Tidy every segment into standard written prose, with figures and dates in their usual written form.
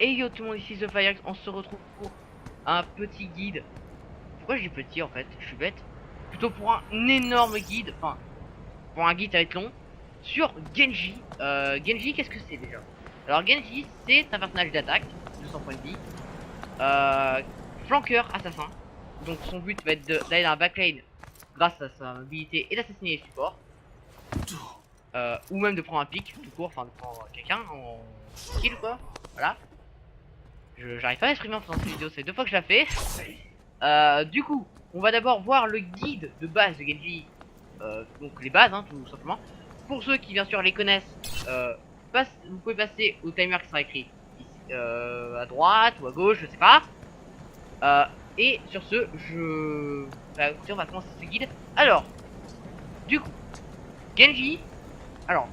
Et yo tout le monde, ici The Firex, on se retrouve pour un petit guide. Pourquoi je dis petit en fait? Je suis bête. Plutôt pour un énorme guide, enfin pour un guide ça va être long, sur Genji. Genji, qu'est-ce que c'est déjà? Alors Genji, c'est un personnage d'attaque, 200 points de vie, flanqueur assassin. Donc son but va être d'aller dans la backlane grâce à sa mobilité et d'assassiner les supports. Ou même de prendre un pic, tout court, enfin de prendre quelqu'un en kill quoi. Voilà. J'arrive pas à m'exprimer en faisant cette vidéo, c'est 2 fois que je la fais. Du coup, on va d'abord voir le guide de base de Genji. Donc les bases, hein, tout simplement. Pour ceux qui bien sûr les connaissent, vous pouvez passer au timer qui sera écrit ici, à droite ou à gauche, je sais pas. Et sur ce, écoutez, on va commencer ce guide. Alors, du coup, Genji, alors,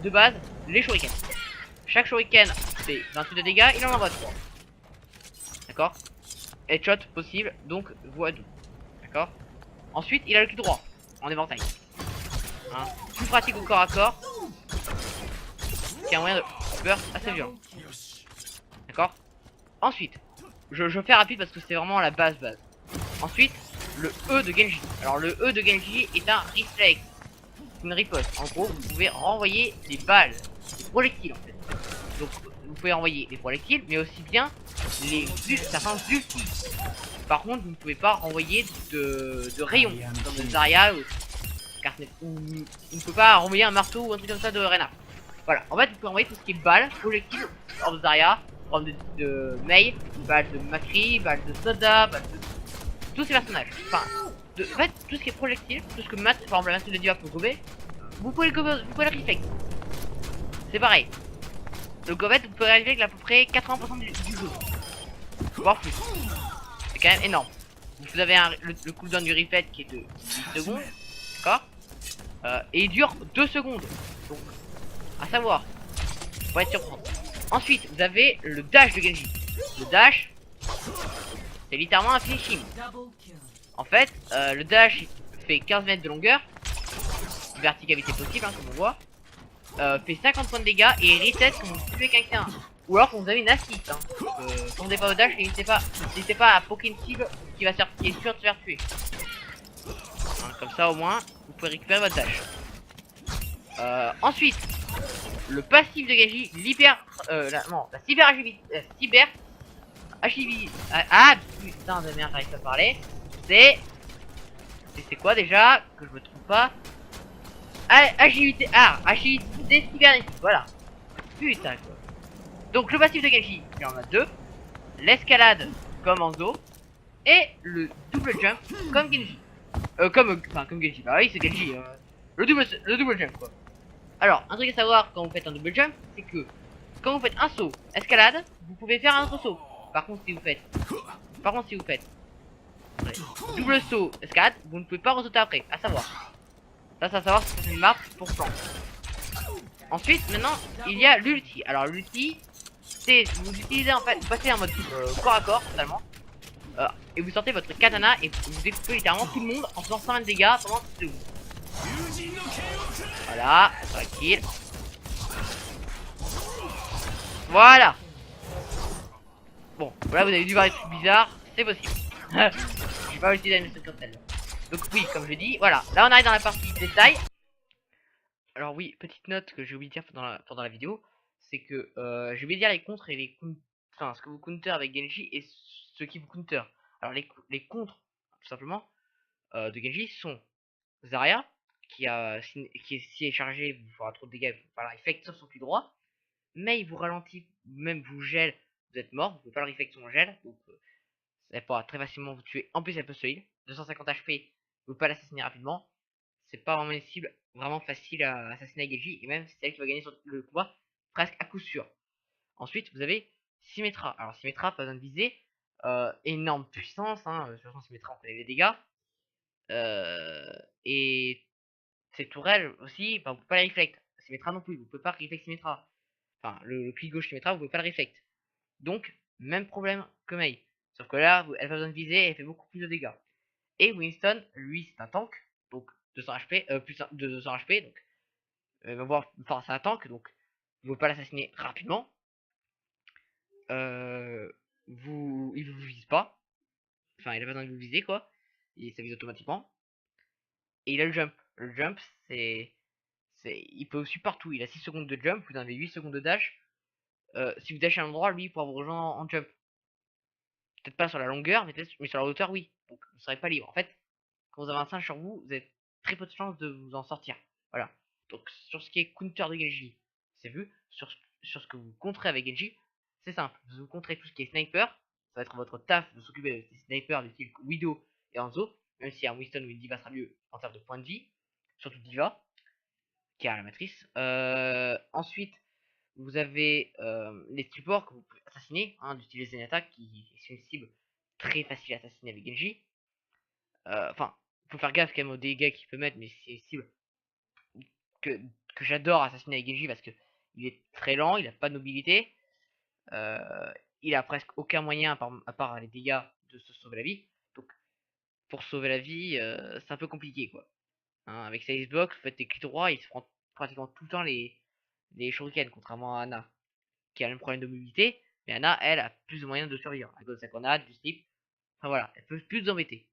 de base, les shurikens. Chaque shuriken fait 28 de dégâts, il en envoie 3. D'accord? Headshot possible, donc voie 2. D'accord? Ensuite, il a le cul droit, en éventail. Hein, plus pratique au corps à corps, qui a un moyen de burst assez violent. D'accord? Ensuite, je fais rapide parce que c'est vraiment la base. Ensuite, le E de Genji. Alors le E de Genji est un reflex, une riposte. En gros, vous pouvez renvoyer des balles, des projectiles en fait. Donc vous pouvez renvoyer des projectiles, mais aussi bien certains ultis. Par contre, vous ne pouvez pas renvoyer de rayons, comme de Zarya ou on ne peut pas renvoyer un marteau ou un truc comme ça de Rena. Voilà, en fait, vous pouvez envoyer tout ce qui est balles, projectiles, hors de Zarya, hors de Mei, balles de Macri, balles de Soda, balles de tous ces personnages. Enfin, en fait, tout ce qui est projectile, tout ce que Matt, par exemple, la masse de Diva peut gober, vous pouvez le reflect. C'est pareil. Le govet, vous pouvez arriver avec à peu près 80% du jeu. Voire plus. C'est quand même énorme. Vous avez le cooldown du reflect qui est de 8 secondes. D'accord, et il dure 2 secondes. Donc, à savoir, faut être surprenant. Ensuite, vous avez le dash de Genji. Le dash, c'est littéralement un finishing. En fait, le dash fait 15 mètres de longueur, verticalité possible, hein, comme on voit. Fait 50 points de dégâts et reset quand vous tuez quelqu'un. Ou alors quand vous avez une assist. Hein. Quand vous n'avez pas au dash, n'hésitez pas à poker une cible qui est sûr de se faire tuer. Hein, comme ça au moins, vous pouvez récupérer votre dash. Ensuite, le passif de Genji libère la cyber agilité. Ah putain de merde, j'arrive pas à parler. C'est quoi déjà? Que je me trompe pas. Agilité. Agilité cybernétique. Voilà. Putain quoi. Donc le passif de Genji, il y en a 2. L'escalade comme Anzo. Et le double jump comme Genji. Comme Genji. Bah oui, c'est Genji. Le double jump quoi. Alors, un truc à savoir quand vous faites un double jump, c'est que quand vous faites un saut escalade, vous pouvez faire un autre saut. Par contre, si vous faites double saut escalade, vous ne pouvez pas ressauter après. À savoir. Ça, c'est à savoir si c'est une map pour plan. Ensuite, maintenant, il y a l'ulti. Alors, l'ulti, c'est vous utilisez en fait, vous passez en mode corps à corps totalement. Et vous sortez votre katana et vous découpez littéralement tout le monde en faisant 120 dégâts pendant 10 secondes. Voilà, tranquille. Voilà. Bon, voilà, vous avez dû voir des trucs bizarres, c'est possible. J'ai pas utilisé la comme telle. Donc oui, comme je dis, voilà. Là on arrive dans la partie détail. Alors oui, petite note que j'ai oublié de dire pendant la vidéo, c'est que j'ai oublié de dire les contres et enfin ce que vous counter avec Genji et ce qui vous counter. Alors les contres, tout simplement, de Genji sont Zarya, si est chargé, vous fera trop de dégâts, vous fera effect sauf son cul droit. Mais il vous ralentit, même vous gèle, vous êtes mort, vous pouvez pas le reflect son gel, donc elle pourra très facilement vous tuer. En plus elle peut se heal, 250 HP, vous pouvez pas l'assassiner rapidement. C'est pas vraiment une cible vraiment facile à assassiner Genji, et même c'est elle qui va gagner sur le combat presque à coup sûr. Ensuite vous avez Symmetra. Alors Symmetra, pas besoin de viser, énorme puissance, hein, de toute façon Symmetra on connaît les dégâts. Et ces tourelles aussi, bah, vous pouvez pas les reflect. Symmetra non plus, vous pouvez pas reflect Symmetra. Enfin, le clic gauche Symmetra, vous pouvez pas le reflect. Donc, même problème que Mei. Sauf que là, elle a besoin de viser et elle fait beaucoup plus de dégâts. Et Winston, lui, c'est un tank. Donc, 200 HP, plus de 200 HP. Donc, va voir, enfin, c'est un tank. Donc, vous ne pouvez pas l'assassiner rapidement. il vous vise pas. Enfin, il a pas besoin de vous viser, quoi. Et ça vise automatiquement. Et il a le jump. Le jump, il peut aussi partout. Il a 6 secondes de jump, vous avez 8 secondes de dash. Si vous dashez à un endroit, lui, il pourra vous rejoindre en jump. Peut-être pas sur la longueur, mais sur la hauteur, oui. Donc, vous ne serez pas libre. En fait, quand vous avez un singe sur vous, vous avez très peu de chances de vous en sortir. Voilà. Donc, sur ce qui est counter de Genji, c'est vu. Sur ce que vous contrez avec Genji, c'est simple. Vous contrez tout ce qui est sniper. Ça va être votre taf de s'occuper des snipers du style Widow et Hanzo. Même si un Winston ou une Diva sera mieux en termes de points de vie. Surtout Diva, qui a la matrice. Ensuite, vous avez les supports que vous pouvez assassiner, hein, du style Zenyatta, qui est une cible très facile à assassiner avec Genji. Enfin, faut faire gaffe quand même aux dégâts qu'il peut mettre, mais c'est une cible que, que j'adore assassiner avec Genji parce que il est très lent, il a pas de mobilité, il a presque aucun moyen à part les dégâts de se sauver la vie. Donc, pour sauver la vie, c'est un peu compliqué, quoi. Hein, avec sa Xbox, vous faites des clics droits, il se prend pratiquement tout le temps les shurikens, contrairement à Ana, qui a le même problème de mobilité, mais Ana, elle, a plus de moyens de survivre, à cause de sa grenade, du slip, enfin voilà, elle peut plus vous embêter.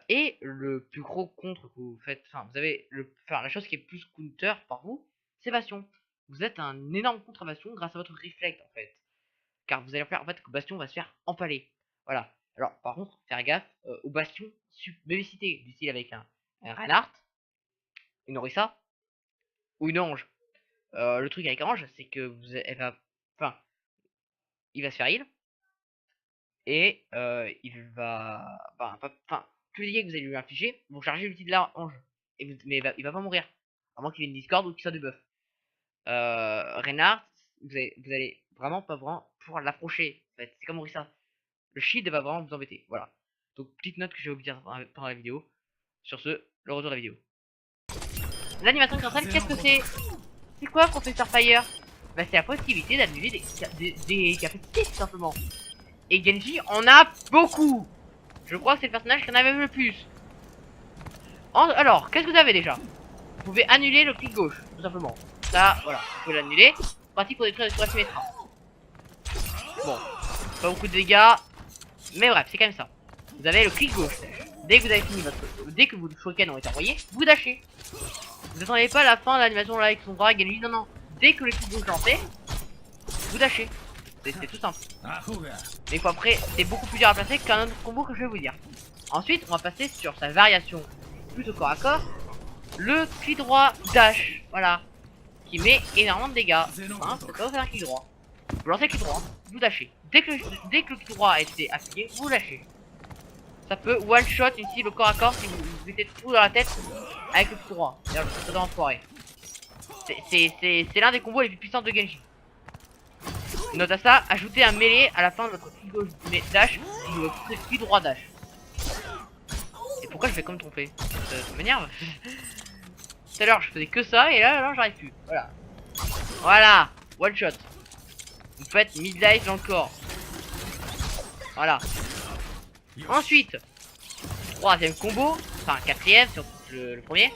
Et le plus gros contre que vous faites, enfin vous avez la chose qui est plus counter par vous, c'est Bastion. Vous êtes un énorme contre Bastion grâce à votre reflect en fait. Car vous allez faire en fait que Bastion va se faire empaler. Voilà. Alors par contre, faire gaffe aux Bastions bébécité, du style avec un Reinhardt, une Orisa ou une Ange. Le truc avec Ange, c'est que il va se faire heal. Et il va. Enfin, tous les dégâts que vous allez lui infliger vont charger l'outil de la Ange. Mais il va pas mourir. À moins qu'il ait une discorde ou qu'il soit debuff. Reinhardt, vous allez vraiment pas vraiment pouvoir l'approcher. En fait, c'est comme Orisa. Le shield va vraiment vous embêter. Voilà. Donc, petite note que j'ai oublié pendant la vidéo. Sur ce, le retour de la vidéo. L'animation cancel, qu'est-ce que c'est? C'est quoi, Professeur Fire? Bah, c'est la possibilité d'annuler des capacités, tout simplement. Et Genji en a beaucoup. Je crois que c'est le personnage qui en a même le plus. Alors, qu'est-ce que vous avez déjà? Vous pouvez annuler le clic gauche, tout simplement. Ça, voilà, vous pouvez l'annuler. Pratique pour détruire les tours Symmetra. Bon, pas beaucoup de dégâts. Mais bref, c'est quand même ça. Vous avez le clic gauche. Dès que vous avez fini dès que vos shurikens ont été envoyés, vous dashez. Vous attendez pas la fin de l'animation là avec son bras Genji, non, non. Dès que le clic gauche est lancé, vous dashez. C'est tout simple. Mais il faut après, c'est beaucoup plus dur à placer qu'un autre combo que je vais vous dire. Ensuite, on va passer sur sa variation plutôt corps à corps, le clic droit dash, voilà, qui met énormément de dégâts. Hein, c'est pas vous faire un clic droit. Vous lancez le clic droit, vous dashez. Dès que le clic droit a été appliqué, vous lâchez. Ça peut one shot une cible corps à corps si vous mettez tout dans la tête avec le clic droit. D'ailleurs, le précédent enfoiré. C'est l'un des combos les plus puissants de Genji. Note à ça, ajoutez un mêlée à la fin de votre clic gauche dash ou votre clic droit dash. Et pourquoi je vais comme tromper? Ça m'énerve. Tout à l'heure je faisais que ça et là j'arrive plus. Voilà. Voilà. One shot. Vous faites mid-life dans le corps. Voilà. Ensuite, troisième combo, enfin quatrième sur le premier.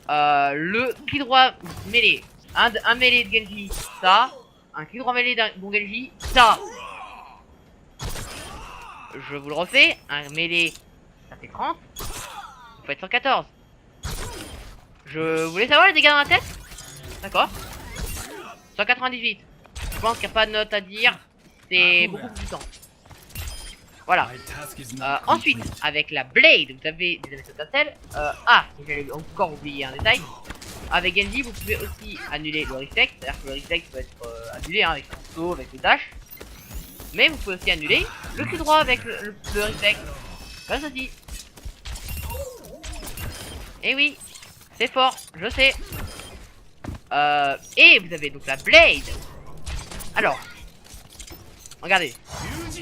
Le clic droit mêlé. Un mêlé de Genji, ça. Un clic droit mêlé d'un bon Genji, ça. Je vous le refais, un mêlé, ça fait 30. Vous faites 114. Je voulais savoir les dégâts dans la tête. D'accord. 198. Je pense qu'il n'y a pas de note à dire. C'est beaucoup plus puissant. Voilà. Ensuite, avec la Blade, vous avez des effets d'étincelle. J'allais encore oublier un détail. Avec Genji, vous pouvez aussi annuler le reflect. C'est-à-dire que le reflect peut être annulé hein, avec le saut, avec le dash. Mais vous pouvez aussi annuler le clic droit avec le reflect. Comme ceci. Et oui, c'est fort, je sais. Et vous avez donc la Blade. Alors, regardez.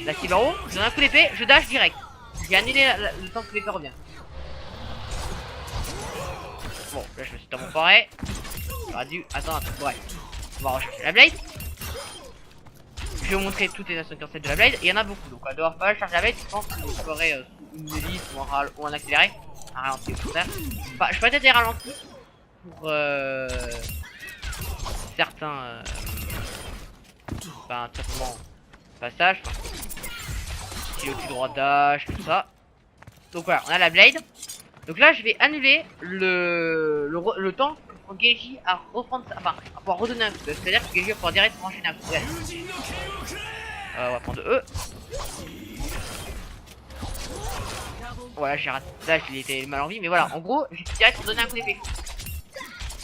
La cible en haut, je donne un coup d'épée, je dash direct. J'ai annulé le temps que l'épée revient. Bon, là je me suis dans mon forêt. J'aurais dû attendre un peu. Bref, on va rechercher la Blade. Je vais vous montrer toutes les nations cancel de la Blade. Il y en a beaucoup, donc on va devoir pas mal charger la Blade. Je pense que vous ferez une hélice ou un accéléré. Un ralenti au contraire. Enfin, je peux peut-être des ralentis pour certains. Enfin, tout simplement passage. Si le cul droit dash, tout ça. Donc voilà, on a la blade. Donc là, je vais annuler le temps pour Genji à reprendre, enfin, à pouvoir redonner un coup. C'est-à-dire que Genji va pouvoir directement enchaîner un coup. Ouais. On va prendre E. Voilà, j'ai raté. Là, il était mal en vie, mais voilà, en gros, j'ai direct pour donner un coup d'épée.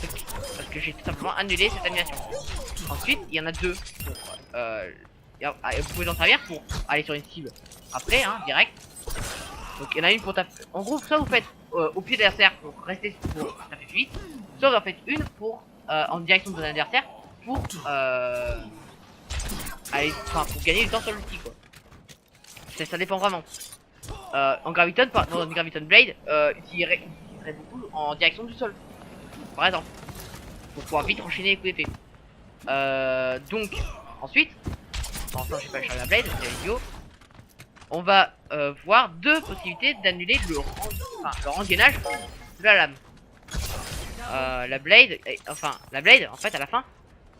Parce que j'ai tout simplement annulé cette animation. Ensuite, il y en a deux. Vous pouvez en servir pour aller sur une cible. Après, hein, direct. Donc il y en a une pour taper. En gros, soit vous faites au pied de l'adversaire pour rester pour taper plus vite, soit vous en faites une pour en direction de votre adversaire pour aller, enfin, pour gagner du temps sur l'outil quoi. Ça dépend vraiment. En Graviton, dans une Graviton Blade, utiliserait beaucoup en direction du sol, par exemple, pour pouvoir vite enchaîner les coups d'épée. Donc ensuite, pour l'instant j'ai pas chargé la Blade, c'est la vidéo. On va voir deux possibilités d'annuler le rengainage de la lame. La blade, en fait à la fin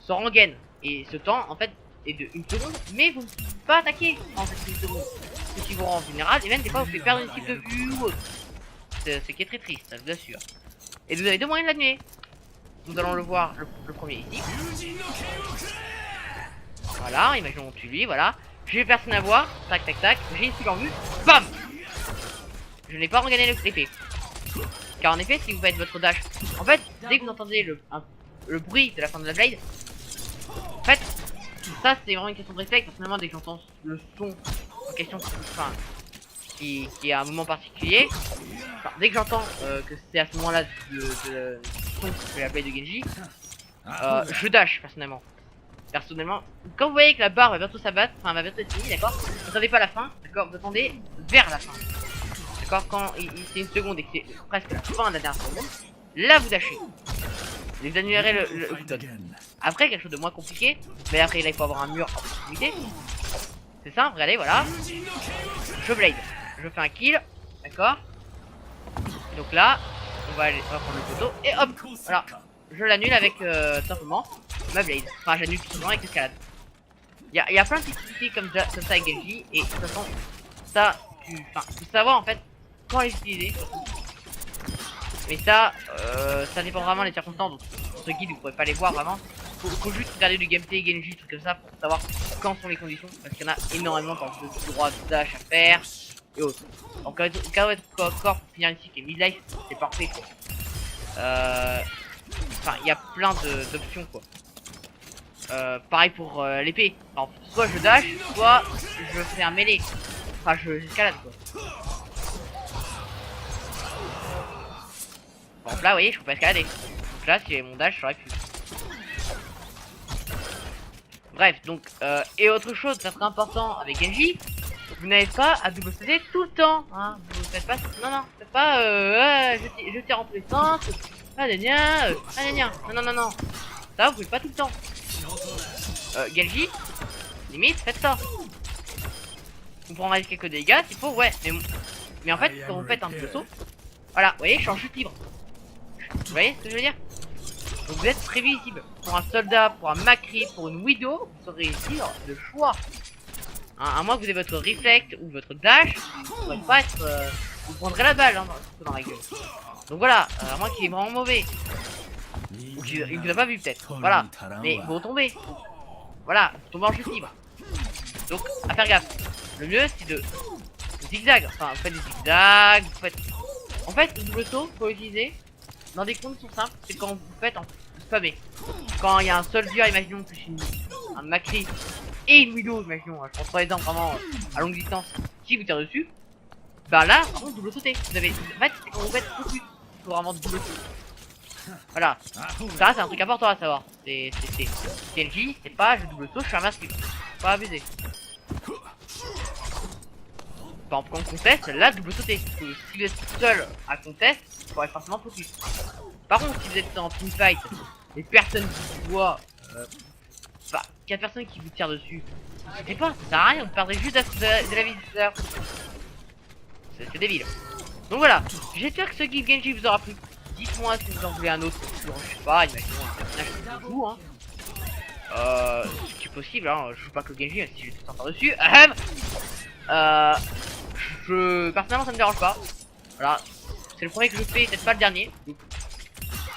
se rengaine et ce temps en fait est de 1 seconde, mais vous ne pouvez pas attaquer en fait 1 seconde, ce qui vous rend vulnérable et même des fois vous fait perdre une cible de vue ou autre. Ce qui est très triste, ça je vous assure. Et vous avez deux moyens de l'annuler. Nous allons le voir le premier ici. Voilà, imaginons on tue lui, voilà. J'ai personne à voir, tac tac tac, j'ai une cible en vue, bam. Je n'ai pas regagné l'épée. Car en effet, si vous faites votre dash, en fait, dès que vous entendez le bruit de la fin de la blade, en fait, ça c'est vraiment une question de réflexe. Personnellement, dès que j'entends le son en question, enfin, qui est à un moment particulier, enfin, dès que j'entends que c'est à ce moment-là de son que la blade de Genji, je dash personnellement. Quand vous voyez que la barre va bientôt s'abattre, enfin va bientôt être finie, d'accord, vous attendez pas la fin, d'accord, vous attendez vers la fin. D'accord, quand c'est 1 seconde et que c'est presque la fin de la dernière seconde, là vous dashez. Vous annulerez le cooldown. Après, quelque chose de moins compliqué, mais après là il faut avoir un mur en proximité. C'est simple, regardez, voilà. Je blade, je fais un kill, d'accord. Donc là, on va prendre le poteau et hop, voilà. Je l'annule avec simplement ma blade. Enfin, j'annule tout simplement avec l'escalade. Il y a plein de petits comme ça avec Genji et de toute façon, ça, faut savoir en fait quand les utiliser. Mais ça, ça dépend vraiment des circonstances. Donc, sur ce guide, vous pourrez pas les voir vraiment. Faut juste regarder du gameplay Genji, trucs comme ça, pour savoir quand sont les conditions. Parce qu'il y en a énormément quand vous avez droit de dash à faire et autres. Donc, quand vous êtes corps pour finir ici qui est mid-life, c'est parfait quoi. Enfin, il y a plein d'options quoi. Pareil pour l'épée. Soit je dash, soit je fais un mêlée. Enfin, j'escalade quoi. Bon, là, vous voyez, je peux pas escalader. Donc là, si j'avais mon dash, j'aurais pu. Bref, donc, et autre chose, ça serait important avec Genji, vous n'avez pas à double sauter tout le temps. Hein. Vous faites pas. Non, faites pas. Je tire en tous les sens. Non. Ça, vous pouvez pas tout le temps. Genji, limite, faites ça. Vous prendrez quelques dégâts s'il faut, ouais. Mais en fait, quand vous faites un double saut, voilà, vous voyez, je suis en chute libre. Vous voyez ce que je veux dire? Donc vous êtes prévisible. Pour un soldat, pour un Macri, pour une Widow, vous saurez ici le choix. Hein, à moins que vous ayez votre reflect ou votre dash, vous ne pourrez pas être. Vous prendrez la balle hein, dans la gueule. Donc voilà, à moins qu'il est vraiment mauvais. Ou qu'il vous a pas vu peut-être. Voilà. Mais vous retombez. Voilà, vous tombez en chute libre. Donc, à faire gaffe. Le mieux c'est de zigzag. Enfin, vous faites des zigzags, vous faites. En fait, le double saut, faut l'utiliser dans des conditions simples. C'est quand vous faites en spammé. Quand il y a un soldier, imaginons que un Macri et une Widow, imaginons, je prends 3 exemples vraiment à longue distance, qui vous tire dessus. Bah là, par contre, double sauter. Vous avez. En fait, c'est quand vous faites focus. Il faut vraiment double sauter. Voilà. Ça, c'est un truc important à savoir. C'est Genji, c'est pas je double saut, je suis invincible. Faut pas abuser. Par exemple, quand on conteste, là, double sauter. Parce que si vous êtes seul à conteste, il faudrait forcément focus. Par contre, si vous êtes en teamfight et personne qui vous voit, bah, qu'il y a personne qui vous tire dessus, je sais pas, ça sert à rien, vous perdrez juste de la vie de l'heure. C'est débile. Donc voilà, j'espère que ce guide Genji vous aura plu. Dites-moi si vous en voulez un autre, je sais pas, imaginons un personnage qui vous joue, hein. Ce qui est possible, hein, je joue pas que le Genji, même si j'ai tout en dessus. Personnellement ça me dérange pas. Voilà, c'est le premier que je fais, peut-être pas le dernier. Donc,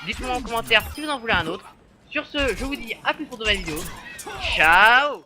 dites-moi en commentaire si vous en voulez un autre. Sur ce, je vous dis à plus pour de nouvelles vidéos. Ciao.